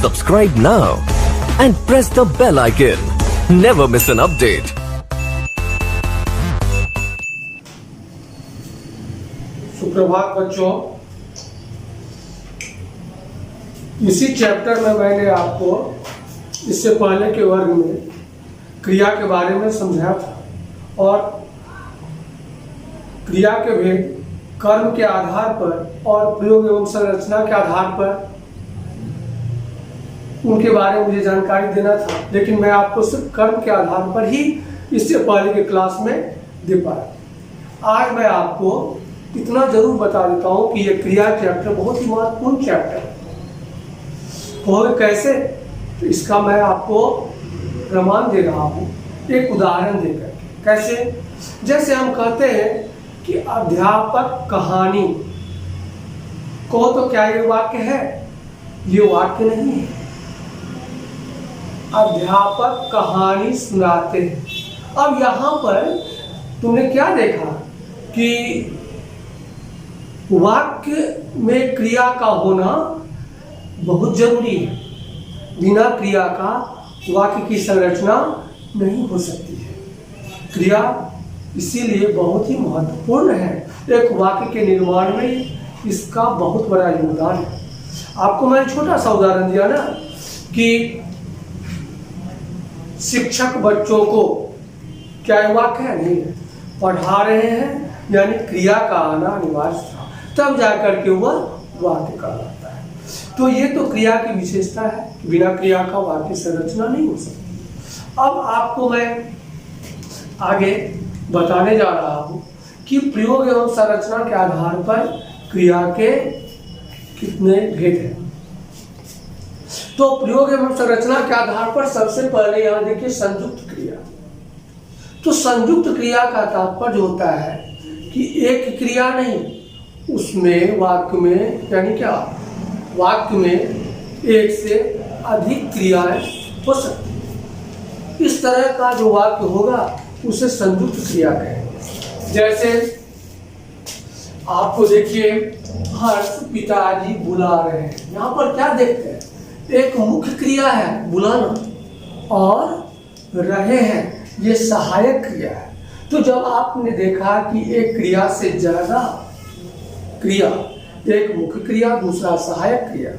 Subscribe now and press the bell icon. Never miss an update. सुप्रभात बच्चों, इसी chapter में मैंने आपको इससे पहले के वर्ग में क्रिया के बारे में समझाया था और क्रिया के भेद कर्म के आधार पर और प्रयोग एवं संरचना के आधार पर उनके बारे में मुझे जानकारी देना था, लेकिन मैं आपको सिर्फ कर्म के आधार पर ही इससे पहले के क्लास में दे पाया। आज मैं आपको इतना जरूर बता देता हूं कि यह क्रिया चैप्टर बहुत ही महत्वपूर्ण चैप्टर है। और कैसे, तो इसका मैं आपको प्रमाण दे रहा हूं एक उदाहरण देकर। कैसे? जैसे हम कहते हैं कि अध्यापक कहानी को, तो क्या ये वाक्य है? ये वाक्य नहीं है। अध्यापक कहानी सुनाते हैं। अब यहां पर तुमने क्या देखा कि वाक्य में क्रिया का होना बहुत जरूरी है। बिना क्रिया का वाक्य की संरचना नहीं हो सकती है। क्रिया इसीलिए बहुत ही महत्वपूर्ण है। एक वाक्य के निर्माण में इसका बहुत बड़ा योगदान है। आपको मैं छोटा सा उदाहरण दिया ना कि शिक्षक बच्चों को, क्या ये वाक्य है? नहीं है। पढ़ा रहे हैं, यानी क्रिया का आना अनिवार्य था, तब जाकर के वह वाक्य कहलाता है। तो ये तो क्रिया की विशेषता है कि बिना क्रिया का वाक्य संरचना नहीं हो सकती। अब आपको मैं आगे बताने जा रहा हूं कि प्रयोग एवं संरचना के आधार पर क्रिया के कितने भेद हैं। तो प्रयोग एवं संरचना के आधार पर सबसे पहले यहां देखिए संयुक्त क्रिया। तो संयुक्त क्रिया का तात्पर्य होता है कि एक क्रिया नहीं, उसमें वाक्य में, यानी क्या, वाक्य में एक से अधिक क्रियाएं हो सकती हैं। इस तरह का जो वाक्य होगा उसे संयुक्त क्रिया कहेंगे। जैसे आपको देखिए, हर्ष पिताजी बुला रहे हैं। यहाँ पर क्या देखते हैं? एक मुख्य क्रिया है बुलाना, और रहे हैं ये सहायक क्रिया है। तो जब आपने देखा कि एक क्रिया से ज्यादा क्रिया, एक मुख्य क्रिया दूसरा सहायक क्रिया,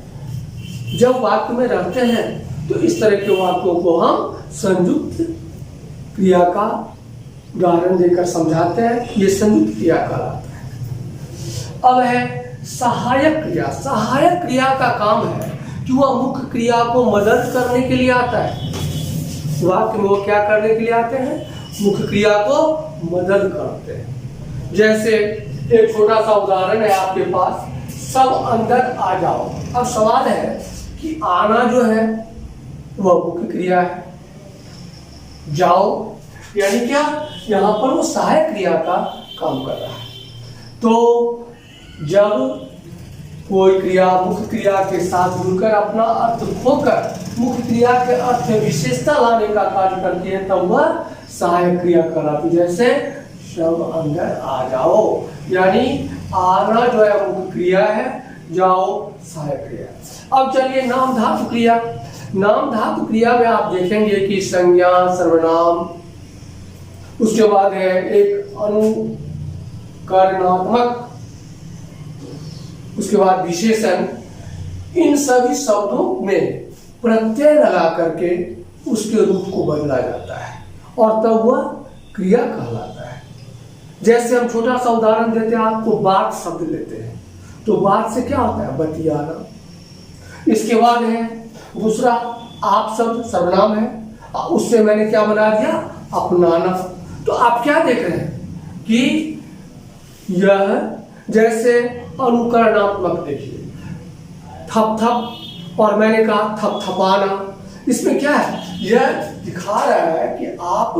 जब वाक्य में रहते हैं तो इस तरह के वाक्यों को हम संयुक्त क्रिया का उदाहरण देकर समझाते हैं। ये संयुक्त क्रिया कहलाता है। अब है सहायक क्रिया। सहायक क्रिया का काम है कि वह मुख्य क्रिया को मदद करने के लिए आता है। वाक्य में वो क्या करने के लिए आते हैं? मुख्य क्रिया को मदद करते हैं। जैसे एक छोटा सा उदाहरण है आपके पास, सब अंदर आ जाओ। अब सवाल है कि आना जो है वह मुख्य क्रिया है, जाओ यानी क्या, यहां पर वो सहायक क्रिया का काम कर रहा है। तो जब कोई क्रिया मुख्य क्रिया के साथ जुड़कर अपना अर्थ खोकर मुख्य क्रिया के अर्थ में विशेषता लाने का कार्य करती है, तब वह सहायक क्रिया कहलाती है। जैसे सब अंदर आ जाओ, यानी आना जो है मुख्य क्रिया है, जाओ सहायक क्रिया। अब चलिए नाम धातु क्रिया। नाम धातु क्रिया में आप देखेंगे कि संज्ञा, सर्वनाम, उसके बाद है एक अनुकरणात्मक, उसके बाद विशेषण। इन सभी शब्दों में प्रत्यय लगा करके उसके रूप को बदला जाता है और तब वह क्रिया कहलाता है। जैसे हम छोटा सा उदाहरण देते हैं आपको, बात शब्द लेते हैं, तो बात से क्या होता है? बतियाना। इसके बाद है दूसरा आप शब्द, सर्वनाम है, उससे मैंने क्या बना दिया? अपनाना। तो आप क्या देख रहे हैं कि यह जैसे अनुकरणात्मक, देखिए थप थप, और मैंने कहा थपथपाना। इसमें क्या है? यह दिखा रहा है कि आप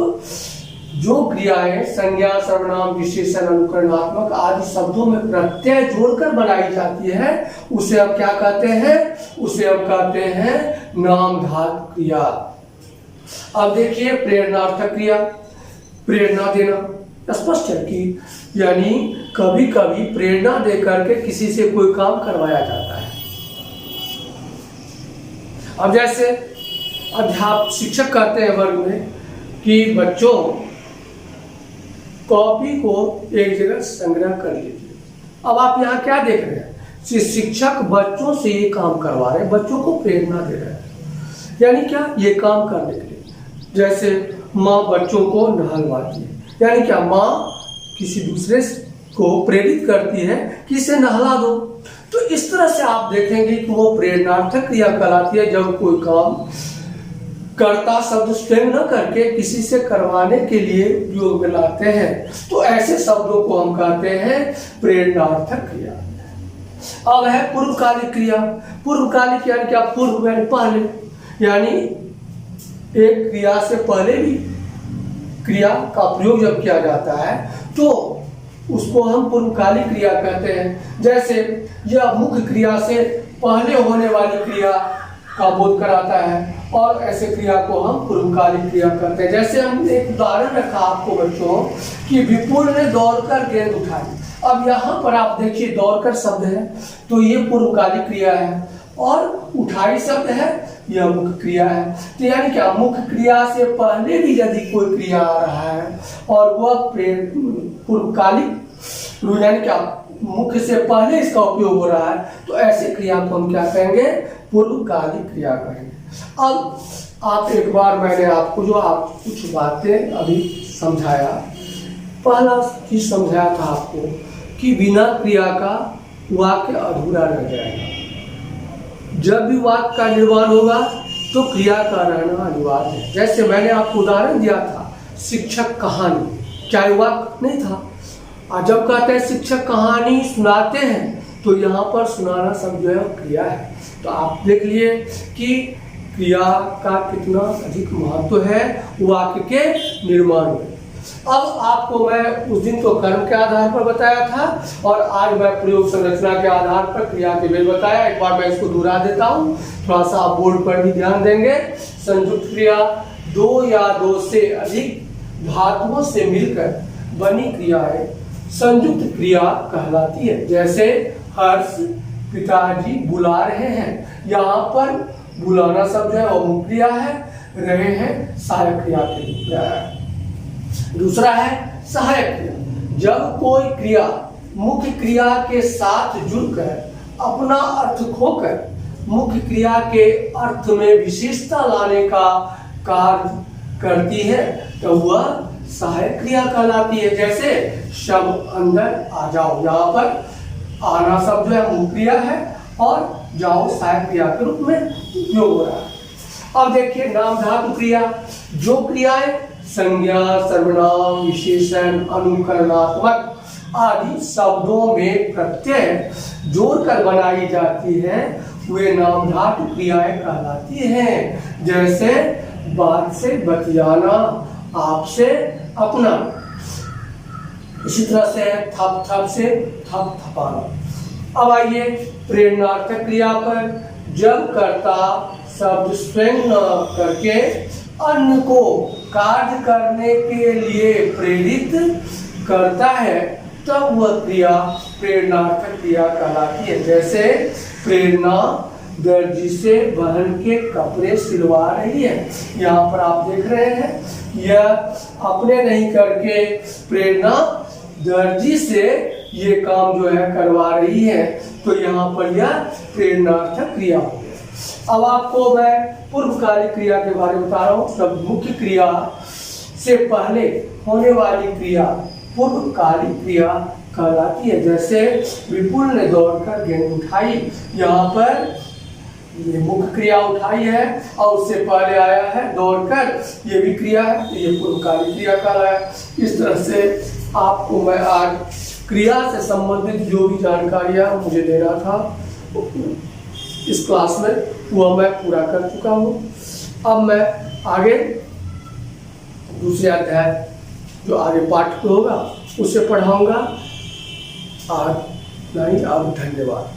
जो क्रियाएं संज्ञा, सर्वनाम, विशेषण, अनुकरणात्मक आदि शब्दों में प्रत्यय जोड़कर बनाई जाती है, उसे हम क्या कहते हैं? उसे हम कहते हैं नाम धातु क्रिया। अब देखिए प्रेरणार्थक क्रिया, प्रेरणा देना। स्पष्ट है कि यानी कभी कभी प्रेरणा देकर के किसी से कोई काम करवाया जाता है। अब जैसे शिक्षक कहते हैं वर्ग में कि बच्चों कॉपी को एक जगह संग्रह कर लीजिए। अब आप यहाँ क्या देख रहे हैं कि शिक्षक बच्चों से ये काम करवा रहे हैं, बच्चों को प्रेरणा दे रहे हैं, यानी क्या ये काम करने के लिए। जैसे माँ बच्चों को नहलवाती है, यानी क्या माँ किसी दूसरे को प्रेरित करती है कि इसे नहला दो। तो इस तरह से आप देखेंगे कि वो प्रेरणार्थक क्रिया कहलाती है जब कोई काम कर्ता शब्द स्वयं न करके किसी से करवाने के लिए उपयोग में लाते हैं, तो ऐसे शब्दों को हम कहते हैं प्रेरणार्थक क्रिया। अब है पूर्वकालिक क्रिया। पूर्वकालिक यानी क्या? पूर्व यानी पहले, यानी एक क्रिया से पहले भी क्रिया का प्रयोग जब किया जाता है तो उसको हम पूर्वकालिक क्रिया कहते हैं। जैसे यह मुख्य क्रिया से पहले होने वाली क्रिया का बोध कराता है और ऐसे क्रिया को हम पूर्वकालिक क्रिया कहते हैं। जैसे हमने एक उदाहरण रखा आपको बच्चों कि विपुल ने दौड़कर गेंद उठाई। अब यहाँ पर आप देखिए दौड़कर शब्द है तो ये पूर्वकालिक क्रिया है और उठाई शब्द है, यह मुख्य क्रिया है। तो यानी क्या? मुख्य क्रिया से पहले भी यदि कोई क्रिया आ रहा है और वह पूर्वकालिक यानी क्या मुख्य से पहले इसका उपयोग हो रहा है, तो ऐसे क्रिया को हम क्या कहेंगे? पूर्वकालिक क्रिया कहेंगे। अब आप एक बार मैंने आपको जो आप कुछ बातें अभी समझाया, पहला चीज समझाया था आपको कि बिना क्रिया का वाक्य अधूरा रह जाएगा। जब भी वाक्य का निर्माण होगा तो क्रिया का रहना अनिवार्य है। जैसे मैंने आपको उदाहरण दिया था शिक्षक कहानी, क्या वाक्य नहीं था? और जब कहते हैं शिक्षक कहानी सुनाते हैं तो यहाँ पर सुनाना शब्द जो है क्रिया है। तो आप देख लिए कि क्रिया का कितना अधिक महत्व है वाक्य के निर्माण में। अब आपको मैं उस दिन तो कर्म के आधार पर बताया था और आज मैं प्रयोग संरचना के आधार पर क्रिया के भेद बताया। एक बार मैं इसको दोहरा देता हूँ, थोड़ा सा आप बोर्ड पर भी ध्यान देंगे। संयुक्त क्रिया दो या दो से अधिक धातुओं से मिलकर बनी क्रियाएं संयुक्त क्रिया कहलाती है। जैसे हर्ष पिताजी बुला रहे हैं, यहाँ पर बुलाना शब्द है और मुख्य क्रिया है, रहे हैं सहायक क्रिया के रूप में है। दूसरा है सहायक क्रिया। जब कोई क्रिया मुख्य क्रिया के साथ जुड़कर अपना अर्थ खोकर मुख्य क्रिया के अर्थ में विशेषता लाने का कार्य करती है तो वह सहायक क्रिया कहलाती है। जैसे शब्द अंदर आ जाओ, यहाँ पर आना शब्द है मुख्य क्रिया है और जाओ सहायक क्रिया के रूप में उपयोग हो रहा है। अब देखिए नाम धातु क्रिया। जो क्रियाएं संज्ञा सर्वनाम विशेषण अनुकरणात्मक आदि शब्दों में प्रत्यय जोड़कर बनाई जाती है वे नाम धातु क्रियाएं कहलाती हैं। जैसे बात से बतियाना, आपसे अपना, इसी तरह से थप थप से थप थपाना। अब आइए प्रेरणार्थक क्रिया पर। जब कर्ता शब्द स्वयं न करके अन्य को कार्य करने के लिए प्रेरित करता है तब वह क्रिया प्रेरणार्थक क्रिया कहलाती है। जैसे प्रेरणा दर्जी से बहन के कपड़े सिलवा रही है। यहाँ पर आप देख रहे हैं यह अपने नहीं करके प्रेरणा दर्जी से ये काम जो है करवा रही है, तो यहाँ पर यह प्रेरणार्थक क्रिया हो गया। अब आपको मैं पूर्वकालिक क्रिया के बारे में बता रहा हूँ। तब मुख्य क्रिया से पहले होने वाली क्रिया पूर्वकालिक क्रिया कहलाती है। जैसे विपुल ने दौड़कर गेंद उठाई, यहाँ पर ये मुख्य क्रिया उठाई है और उससे पहले आया है दौड़कर, ये भी क्रिया है, ये पूर्वकालिक क्रिया कहलाया। इस तरह से आपको मैं आज क्रिया से संबंधित जो भी जानकारियाँ मुझे देना था इस क्लास में वह मैं पूरा कर चुका हूँ। अब मैं आगे दूसरे अध्याय जो आगे पाठ होगा उसे पढ़ाऊंगा। आज नहीं, अब धन्यवाद।